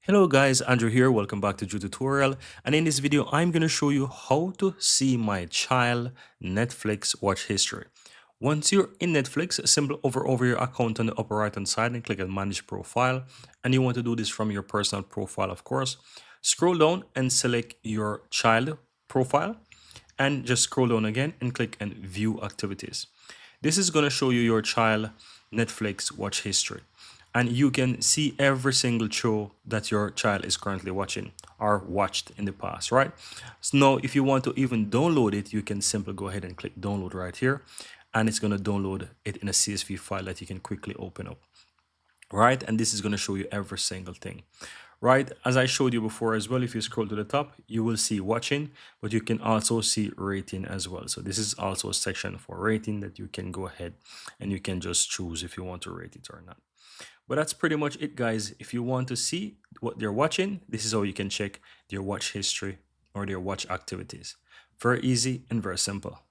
Hello guys, Andrew here. Welcome back to Drew Tutorial. And in this video, I'm going to show you how to see my child Netflix watch history. Once you're in Netflix, simply over your account on the upper right hand side and click on manage profile. And you want to do this from your personal profile, of course. Scroll down and select your child profile and just scroll down again and click on view activities. This is going to show you your child Netflix watch history, and you can see every single show that your child is currently watching or watched in the past, right? So now if you want to even download it, you can simply go ahead and click download right here, and it's going to download it in a CSV file that you can quickly open up, right? And this is going to show you every single thing, right? As I showed you before as well, if you scroll to the top, you will see watching, but you can also see rating as well. So this is also a section for rating that you can go ahead and you can just choose if you want to rate it or not. But that's pretty much it, guys. If you want to see what they're watching, this is how you can check their watch history or their watch activities. Very easy and very simple.